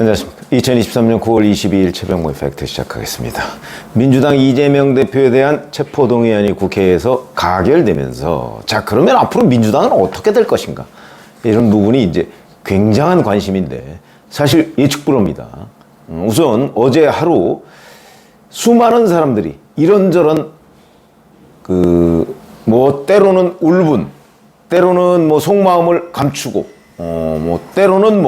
안녕하십니까. 2023년 9월 22일 최병모의 팩트 시작하겠습니다. 민주당 이재명 대표에 대한 체포동의안이 국회에서 가결되면서 자, 그러면 앞으로 민주당은 어떻게 될 것인가? 이런 부분이 이제 굉장한 관심인데 사실 예측불허입니다. 우선 어제 하루 수많은 사람들이 이런저런 때로는 울분, 때로는 속마음을 감추고, 때로는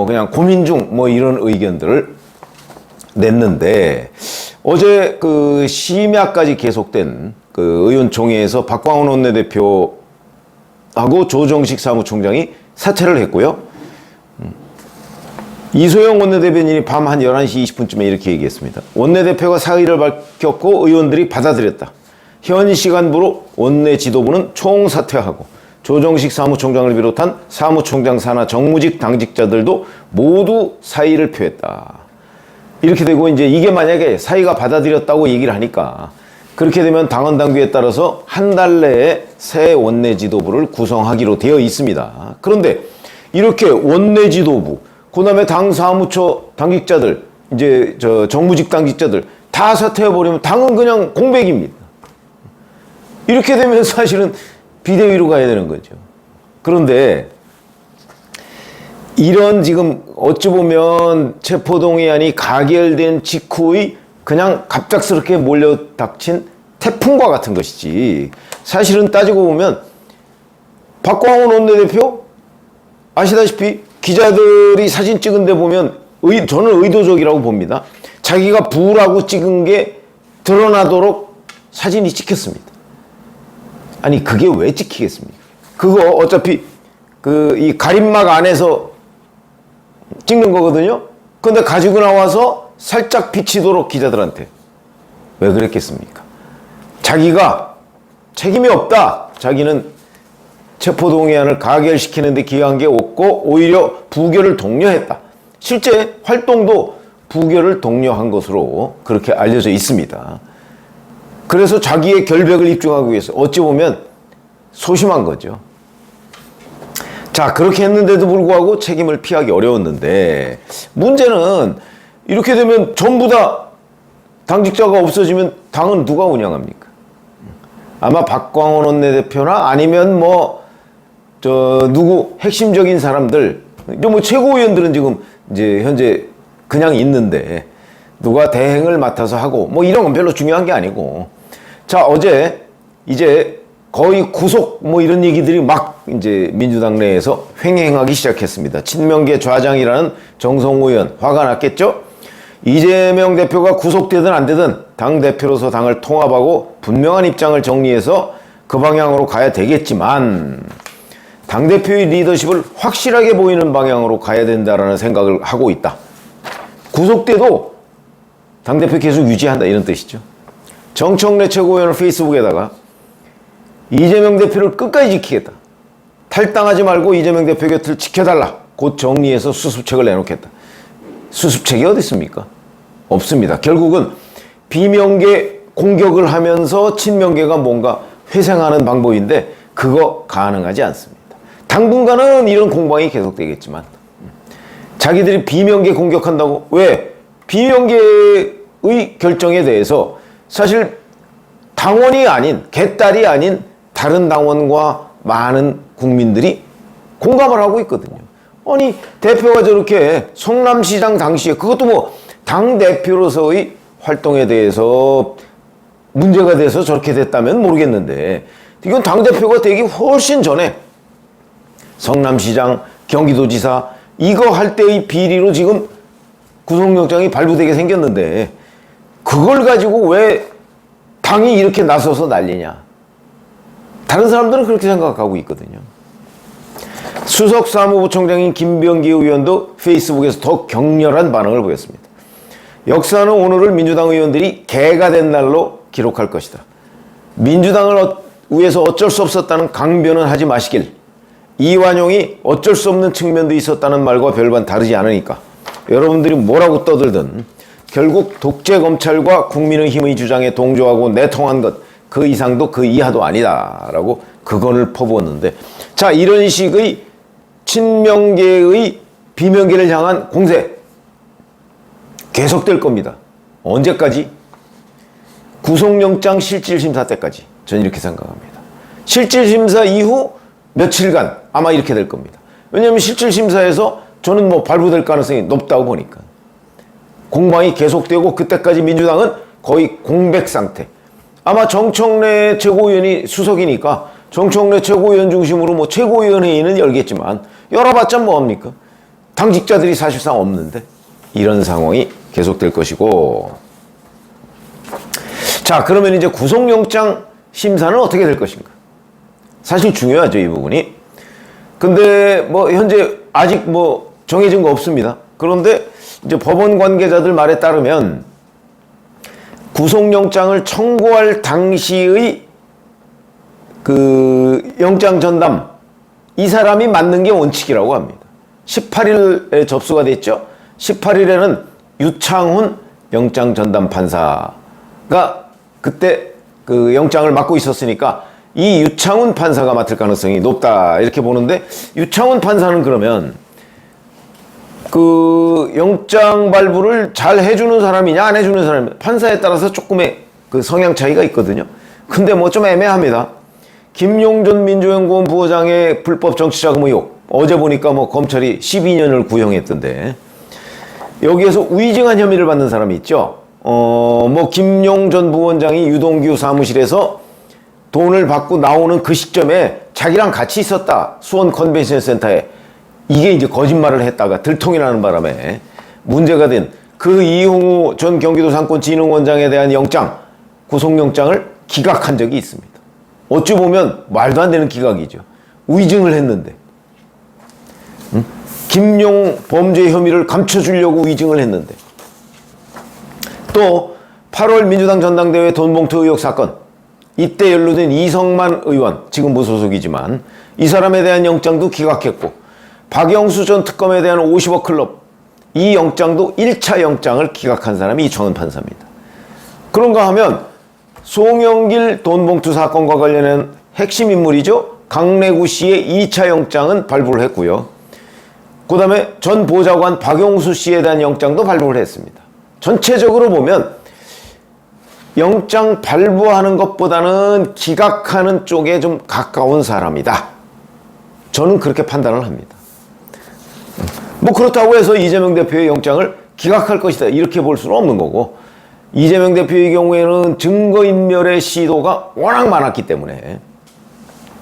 그냥 고민 중 이런 의견들을 냈는데, 어제 심야까지 계속된 의원총회에서 박광훈 원내대표하고 조정식 사무총장이 사퇴를 했고요. 이소영 원내대변인이 밤 한 11시 20분쯤에 이렇게 얘기했습니다. 원내대표가 사의를 밝혔고 의원들이 받아들였다. 현 시간부로 원내 지도부는 총사퇴하고 조정식 사무총장을 비롯한 사무총장 산하 정무직 당직자들도 모두 사의를 표했다. 이렇게 되고 이제 이게 만약에 사의가 받아들였다고 얘기를 하니까 그렇게 되면 당원 당규에 따라서 한 달 내에 새 원내 지도부를 구성하기로 되어 있습니다. 그런데 이렇게 원내 지도부, 그다음에 당 사무처 당직자들, 이제 정무직 당직자들 다 사퇴해버리면 당은 그냥 공백입니다. 이렇게 되면 사실은 비대위로 가야 되는 거죠. 그런데 이런 지금 어찌 보면 체포동의안이 가결된 직후의 그냥 갑작스럽게 몰려닥친 태풍과 같은 것이지, 사실은 따지고 보면 박광훈 원내대표 아시다시피 기자들이 사진 찍은 데 보면 저는 의도적이라고 봅니다. 자기가 부라고 찍은 게 드러나도록 사진이 찍혔습니다. 아니, 그게 왜 찍히겠습니까? 그거 어차피 이 가림막 안에서 찍는 거거든요. 근데 가지고 나와서 살짝 비치도록 기자들한테 왜 그랬겠습니까? 자기가 책임이 없다. 자기는 체포동의안을 가결시키는데 기여한 게 없고 오히려 부결을 독려했다. 실제 활동도 부결을 독려한 것으로 그렇게 알려져 있습니다. 그래서 자기의 결백을 입증하기 위해서 어찌 보면 소심한 거죠. 자, 그렇게 했는데도 불구하고 책임을 피하기 어려웠는데, 문제는 이렇게 되면 전부 다 당직자가 없어지면 당은 누가 운영합니까? 아마 박광훈 원내대표나 아니면 누구 핵심적인 사람들, 최고위원들은 지금 이제 현재 그냥 있는데 누가 대행을 맡아서 하고 이런 건 별로 중요한 게 아니고, 자, 어제 이제 거의 구속 이런 얘기들이 막 이제 민주당 내에서 횡행하기 시작했습니다. 친명계 좌장이라는 정성호 의원 화가 났겠죠? 이재명 대표가 구속되든 안 되든 당대표로서 당을 통합하고 분명한 입장을 정리해서 그 방향으로 가야 되겠지만 당대표의 리더십을 확실하게 보이는 방향으로 가야 된다라는 생각을 하고 있다. 구속돼도 당대표 계속 유지한다, 이런 뜻이죠. 정청래 최고위원은 페이스북에다가 이재명 대표를 끝까지 지키겠다. 탈당하지 말고 이재명 대표 곁을 지켜달라. 곧 정리해서 수습책을 내놓겠다. 수습책이 어디 있습니까? 없습니다. 결국은 비명계 공격을 하면서 친명계가 뭔가 회생하는 방법인데 그거 가능하지 않습니다. 당분간은 이런 공방이 계속되겠지만 자기들이 비명계 공격한다고, 왜? 비명계의 결정에 대해서 사실 당원이 아닌, 개딸이 아닌 다른 당원과 많은 국민들이 공감을 하고 있거든요. 아니, 대표가 저렇게 성남시장 당시에 그것도 당대표로서의 활동에 대해서 문제가 돼서 저렇게 됐다면 모르겠는데, 이건 당대표가 되기 훨씬 전에 성남시장, 경기도지사 이거 할 때의 비리로 지금 구속영장이 발부되게 생겼는데 그걸 가지고 왜 당이 이렇게 나서서 난리냐. 다른 사람들은 그렇게 생각하고 있거든요. 수석사무부총장인 김병기 의원도 페이스북에서 더 격렬한 반응을 보였습니다. 역사는 오늘을 민주당 의원들이 개가 된 날로 기록할 것이다. 민주당을 위해서 어쩔 수 없었다는 강변은 하지 마시길. 이완용이 어쩔 수 없는 측면도 있었다는 말과 별반 다르지 않으니까 여러분들이 뭐라고 떠들든 결국 독재검찰과 국민의힘의 주장에 동조하고 내통한 것, 그 이상도 그 이하도 아니다 라고 그건을 퍼부었는데, 자, 이런 식의 친명계의 비명계를 향한 공세, 계속될 겁니다. 언제까지? 구속영장 실질심사 때까지. 저는 이렇게 생각합니다. 실질심사 이후 며칠간 아마 이렇게 될 겁니다. 왜냐하면 실질심사에서 저는 뭐 발부될 가능성이 높다고 보니까. 공방이 계속되고 그때까지 민주당은 거의 공백 상태. 아마 정청래 최고위원이 수석이니까 정청래 최고위원 중심으로 뭐 최고위원회의는 열겠지만 열어봤자 뭐합니까? 당직자들이 사실상 없는데 이런 상황이 계속될 것이고, 자, 그러면 이제 구속영장 심사는 어떻게 될 것인가? 사실 중요하죠, 이 부분이. 근데 뭐 현재 아직 뭐 정해진 거 없습니다. 그런데 이제 법원 관계자들 말에 따르면 구속영장을 청구할 당시의 그 영장 전담, 이 사람이 맞는 게 원칙이라고 합니다. 18일에 접수가 됐죠. 18일에는 유창훈 영장 전담 판사가 그때 그 영장을 맡고 있었으니까 이 유창훈 판사가 맡을 가능성이 높다 이렇게 보는데, 유창훈 판사는 그러면 그 영장 발부를 잘 해주는 사람이냐 안 해주는 사람이냐, 판사에 따라서 조금의 그 성향 차이가 있거든요. 근데 뭐 좀 애매합니다. 김용전 민주연구원 부원장의 불법 정치자금 의혹, 어제 보니까 뭐 검찰이 12년을 구형했던데, 여기에서 위증한 혐의를 받는 사람이 있죠. 뭐 김용전 부원장이 유동규 사무실에서 돈을 받고 나오는 그 시점에 자기랑 같이 있었다, 수원 컨벤션 센터에. 이게 이제 거짓말을 했다가 들통이 나는 바람에 문제가 된 그 이홍우 전 경기도 상권진흥원장에 대한 영장, 구속영장을 기각한 적이 있습니다. 어찌 보면 말도 안 되는 기각이죠. 위증을 했는데. 김용 범죄 혐의를 감춰주려고 위증을 했는데. 또 8월 민주당 전당대회 돈봉투 의혹 사건, 이때 연루된 이성만 의원, 지금 무소속이지만 이 사람에 대한 영장도 기각했고, 박영수 전 특검에 대한 50억 클럽, 이 영장도 1차 영장을 기각한 사람이 이청은 판사입니다. 그런가 하면 송영길 돈봉투 사건과 관련한 핵심 인물이죠. 강래구 씨의 2차 영장은 발부를 했고요. 그 다음에 전 보좌관 박용수 씨에 대한 영장도 발부를 했습니다. 전체적으로 보면 영장 발부하는 것보다는 기각하는 쪽에 좀 가까운 사람이다. 저는 그렇게 판단을 합니다. 뭐 그렇다고 해서 이재명 대표의 영장을 기각할 것이다 이렇게 볼 수는 없는 거고, 이재명 대표의 경우에는 증거인멸의 시도가 워낙 많았기 때문에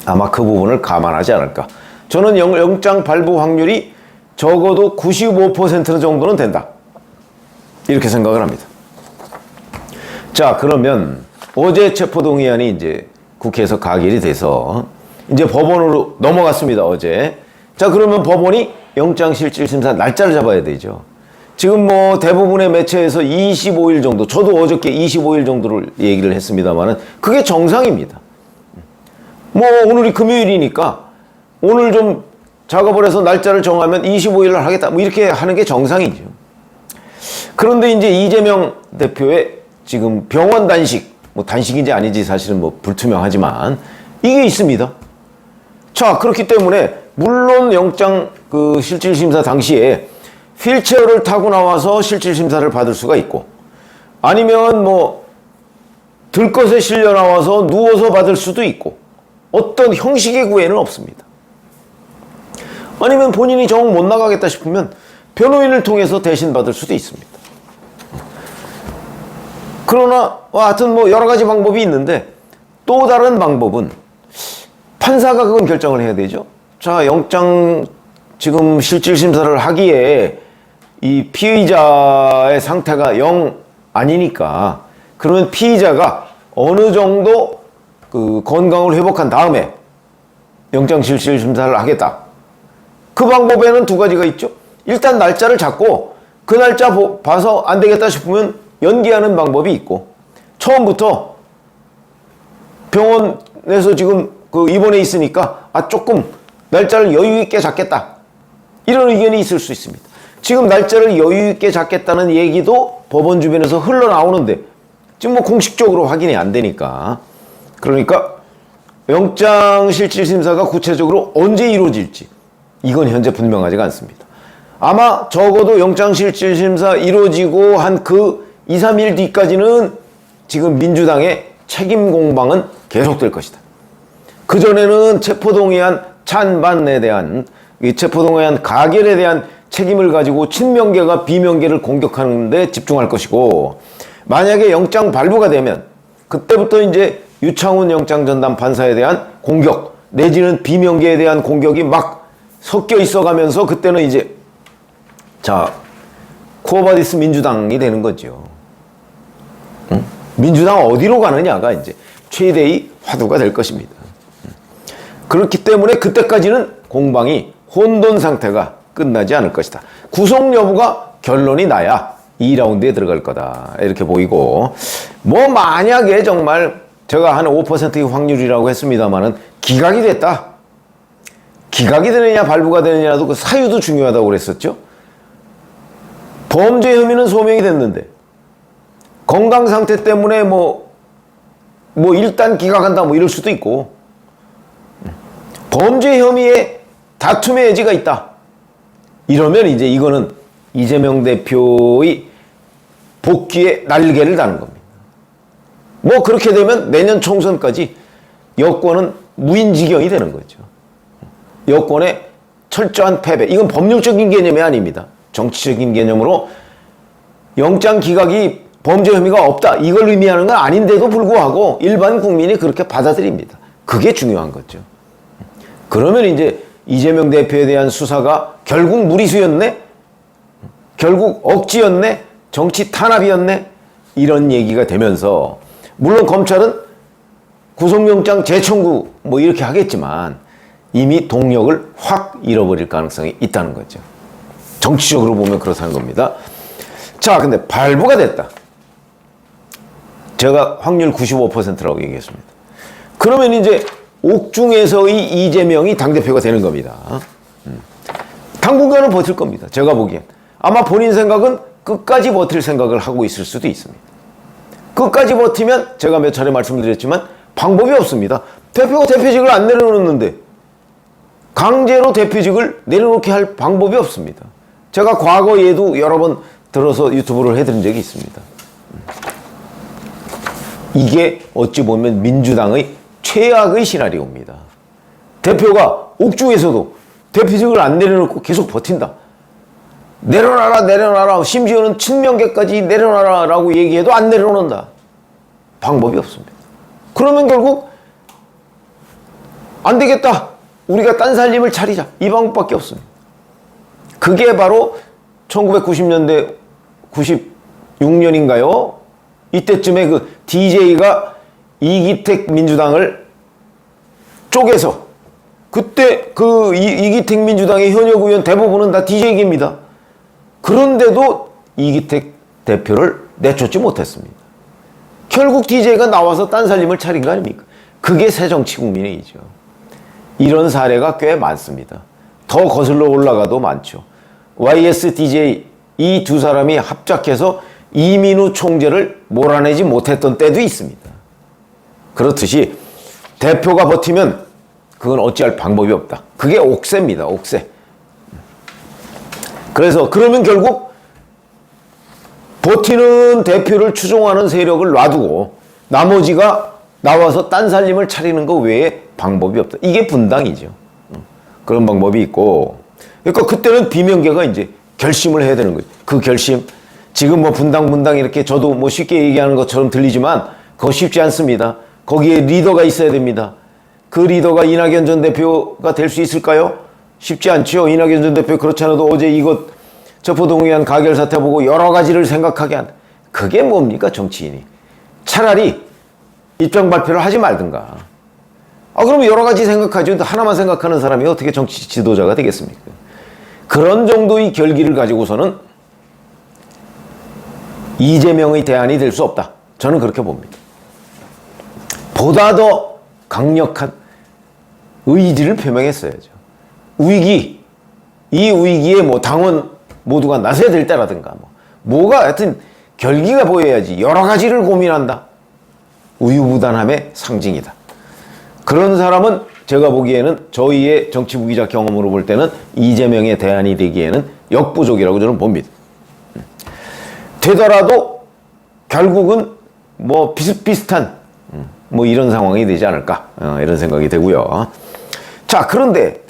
아마 그 부분을 감안하지 않을까. 저는 영장 발부 확률이 적어도 95% 정도는 된다 이렇게 생각을 합니다. 자, 그러면 어제 체포동의안이 이제 국회에서 가결이 돼서 이제 법원으로 넘어갔습니다, 어제. 자, 그러면 법원이 영장실질심사 날짜를 잡아야 되죠. 지금 뭐 대부분의 매체에서 25일 정도, 저도 어저께 25일 정도를 얘기를 했습니다만은 그게 정상입니다. 뭐 오늘이 금요일이니까 오늘 좀 작업을 해서 날짜를 정하면 25일을 하겠다, 뭐 이렇게 하는 게 정상이죠. 그런데 이제 이재명 대표의 지금 병원 단식, 뭐 단식인지 아닌지 사실은 뭐 불투명하지만 이게 있습니다. 자, 그렇기 때문에 물론 영장 그 실질심사 당시에 휠체어를 타고 나와서 실질심사를 받을 수가 있고, 아니면 뭐 들것에 실려 나와서 누워서 받을 수도 있고, 어떤 형식의 구애는 없습니다. 아니면 본인이 정 못 나가겠다 싶으면 변호인을 통해서 대신 받을 수도 있습니다. 그러나 하여튼 뭐 여러 가지 방법이 있는데, 또 다른 방법은 판사가 그건 결정을 해야 되죠. 자, 영장 지금 실질심사를 하기에 이 피의자의 상태가 영 아니니까, 그러면 피의자가 어느 정도 그 건강을 회복한 다음에 영장 실질심사를 하겠다. 그 방법에는 두 가지가 있죠. 일단 날짜를 잡고 그 날짜 봐서 안 되겠다 싶으면 연기하는 방법이 있고, 처음부터 병원에서 지금 그 입원해 있으니까 조금 날짜를 여유 있게 잡겠다, 이런 의견이 있을 수 있습니다. 지금 날짜를 여유 있게 잡겠다는 얘기도 법원 주변에서 흘러나오는데 지금 뭐 공식적으로 확인이 안 되니까, 그러니까 영장 실질심사가 구체적으로 언제 이루어질지 이건 현재 분명하지가 않습니다. 아마 적어도 영장실질심사 이루어지고 한 그 2, 3일 뒤까지는 지금 민주당의 책임 공방은 계속될 것이다. 그전에는 체포동의안 찬반에 대한, 이 체포동의안 가결에 대한 책임을 가지고 친명계가 비명계를 공격하는 데 집중할 것이고, 만약에 영장 발부가 되면 그때부터 이제 유창훈 영장전담 판사에 대한 공격 내지는 비명계에 대한 공격이 막 섞여 있어 가면서 그때는 이제 자, 쿠어바디스 민주당이 되는 거죠. 응? 민주당 어디로 가느냐가 이제 최대의 화두가 될 것입니다. 그렇기 때문에 그때까지는 공방이 혼돈 상태가 끝나지 않을 것이다. 구속 여부가 결론이 나야 2라운드에 들어갈 거다. 이렇게 보이고, 뭐 만약에 정말 제가 한 5%의 확률이라고 했습니다만은 기각이 됐다. 기각이 되느냐 발부가 되느냐도 그 사유도 중요하다고 그랬었죠. 범죄 혐의는 소명이 됐는데 건강 상태 때문에 뭐 일단 기각한다 뭐 이럴 수도 있고, 범죄 혐의에 다툼의 여지가 있다. 이러면 이제 이거는 이재명 대표의 복귀의 날개를 다는 겁니다. 뭐 그렇게 되면 내년 총선까지 여권은 무인지경이 되는 거죠. 여권의 철저한 패배. 이건 법률적인 개념이 아닙니다. 정치적인 개념으로 영장 기각이 범죄 혐의가 없다. 이걸 의미하는 건 아닌데도 불구하고 일반 국민이 그렇게 받아들입니다. 그게 중요한 거죠. 그러면 이제 이재명 대표에 대한 수사가 결국 무리수였네? 결국 억지였네? 정치 탄압이었네? 이런 얘기가 되면서, 물론 검찰은 구속영장 재청구 뭐 이렇게 하겠지만 이미 동력을 확 잃어버릴 가능성이 있다는 거죠. 정치적으로 보면 그렇다는 겁니다. 자, 근데 발부가 됐다. 제가 확률 95%라고 얘기했습니다. 그러면 이제 옥중에서의 이재명이 당대표가 되는 겁니다. 당분간은 버틸 겁니다. 제가 보기엔. 아마 본인 생각은 끝까지 버틸 생각을 하고 있을 수도 있습니다. 끝까지 버티면 제가 몇 차례 말씀드렸지만 방법이 없습니다. 대표가 대표직을 안 내려놓는데 강제로 대표직을 내려놓게 할 방법이 없습니다. 제가 과거에도 여러 번 들어서 유튜브를 해드린 적이 있습니다. 이게 어찌 보면 민주당의 최악의 시나리오입니다. 대표가 옥중에서도 대표직을 안 내려놓고 계속 버틴다. 내려놔라 내려놔라, 심지어는 친명계까지 내려놔라 라고 얘기해도 안 내려놓는다. 방법이 없습니다. 그러면 결국 안 되겠다, 우리가 딴 살림을 차리자, 이 방법밖에 없습니다. 그게 바로 1990년대 96년인가요? 이때쯤에 그 DJ가 이기택 민주당을 쪼개서, 그때 그 이기택 민주당의 현역 의원 대부분은 다 DJ입니다. 그런데도 이기택 대표를 내쫓지 못했습니다. 결국 DJ가 나와서 딴 살림을 차린 거 아닙니까? 그게 새정치국민회의죠. 이런 사례가 꽤 많습니다. 더 거슬러 올라가도 많죠. YS, DJ 이 두 사람이 합작해서 이민우 총재를 몰아내지 못했던 때도 있습니다. 그렇듯이 대표가 버티면 그건 어찌할 방법이 없다. 그게 옥새입니다. 옥새. 그래서 그러면 결국 버티는 대표를 추종하는 세력을 놔두고 나머지가 나와서 딴 살림을 차리는 것 외에 방법이 없다. 이게 분당이죠. 그런 방법이 있고, 그러니까 그때는 비명계가 이제 결심을 해야 되는 거죠. 그 결심, 지금 뭐 분당 이렇게 저도 뭐 쉽게 얘기하는 것처럼 들리지만 그거 쉽지 않습니다. 거기에 리더가 있어야 됩니다. 그 리더가 이낙연 전 대표가 될 수 있을까요? 쉽지 않죠. 이낙연 전 대표 그렇지 않아도 어제 이것 체포동의안 가결 사태 보고 여러 가지를 생각하게 한, 그게 뭡니까 정치인이. 차라리 입장 발표를 하지 말든가. 그러면 여러 가지 생각하죠. 하나만 생각하는 사람이 어떻게 정치 지도자가 되겠습니까? 그런 정도의 결기를 가지고서는 이재명의 대안이 될 수 없다. 저는 그렇게 봅니다. 보다 더 강력한 의지를 표명했어야죠. 이 위기에 뭐 당원 모두가 나서야 될 때라든가 뭐가 하여튼 결기가 보여야지. 여러 가지를 고민한다. 우유부단함의 상징이다. 그런 사람은 제가 보기에는 저희의 정치 무기자 경험으로 볼 때는 이재명의 대안이 되기에는 역부족이라고 저는 봅니다. 되더라도 결국은 뭐 비슷비슷한 뭐 이런 상황이 되지 않을까 이런 생각이 되고요. 자, 그런데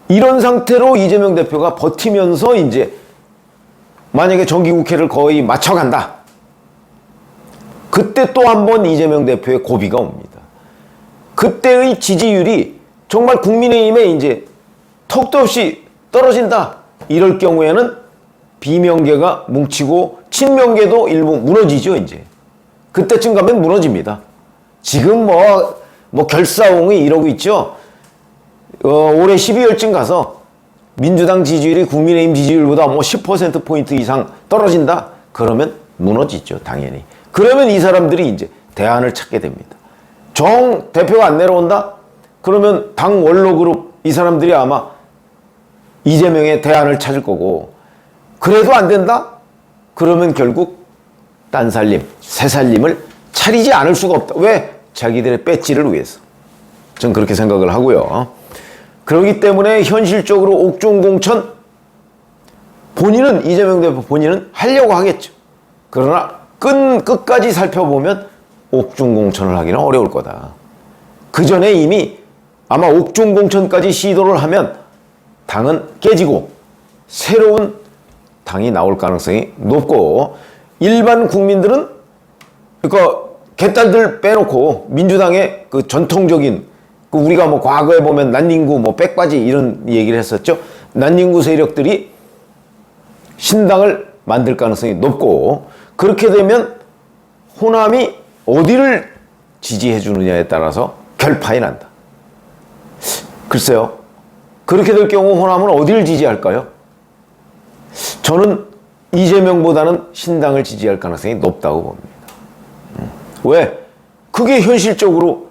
이런 상태로 이재명 대표가 버티면서 이제 만약에 정기국회를 거의 맞춰간다. 그때 또 한 번 이재명 대표의 고비가 옵니다. 그때의 지지율이 정말 국민의힘에 이제 턱도 없이 떨어진다. 이럴 경우에는 비명계가 뭉치고 친명계도 일부 무너지죠, 이제. 그때쯤 가면 무너집니다. 지금 뭐 결사옹이 이러고 있죠. 올해 12월쯤 가서 민주당 지지율이 국민의힘 지지율보다 뭐 10%포인트 이상 떨어진다? 그러면 무너지죠, 당연히. 그러면 이 사람들이 이제 대안을 찾게 됩니다. 정 대표가 안 내려온다? 그러면 당 원로그룹 이 사람들이 아마 이재명의 대안을 찾을 거고, 그래도 안 된다? 그러면 결국 딴살림, 새살림을 차리지 않을 수가 없다. 왜? 자기들의 배지를 위해서. 전 그렇게 생각을 하고요. 그렇기 때문에 현실적으로 옥중공천 본인은, 이재명 대표 본인은 하려고 하겠죠. 그러나 끝까지 살펴보면 옥중공천을 하기는 어려울 거다. 그 전에 이미 아마 옥중공천까지 시도를 하면 당은 깨지고 새로운 당이 나올 가능성이 높고, 일반 국민들은 그러니까 개딸들 빼놓고 민주당의 그 전통적인 우리가 뭐 과거에 보면 난닝구 뭐 백바지 이런 얘기를 했었죠. 난닝구 세력들이 신당을 만들 가능성이 높고, 그렇게 되면 호남이 어디를 지지해 주느냐에 따라서 결판이 난다. 글쎄요. 그렇게 될 경우 호남은 어디를 지지할까요? 저는 이재명보다는 신당을 지지할 가능성이 높다고 봅니다. 왜? 그게 현실적으로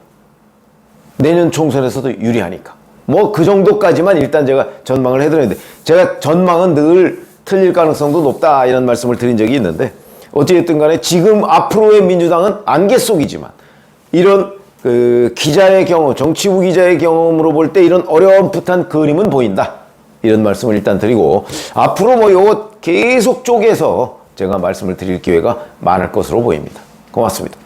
내년 총선에서도 유리하니까. 뭐 그 정도까지만 일단 제가 전망을 해드렸는데, 제가 전망은 늘 틀릴 가능성도 높다 이런 말씀을 드린 적이 있는데, 어찌됐든 간에 지금 앞으로의 민주당은 안개 속이지만 이런 그 기자의 경험, 정치부 기자의 경험으로 볼 때 이런 어렴풋한 그림은 보인다. 이런 말씀을 일단 드리고, 앞으로 뭐 요거 계속 쪼개서 제가 말씀을 드릴 기회가 많을 것으로 보입니다. 고맙습니다.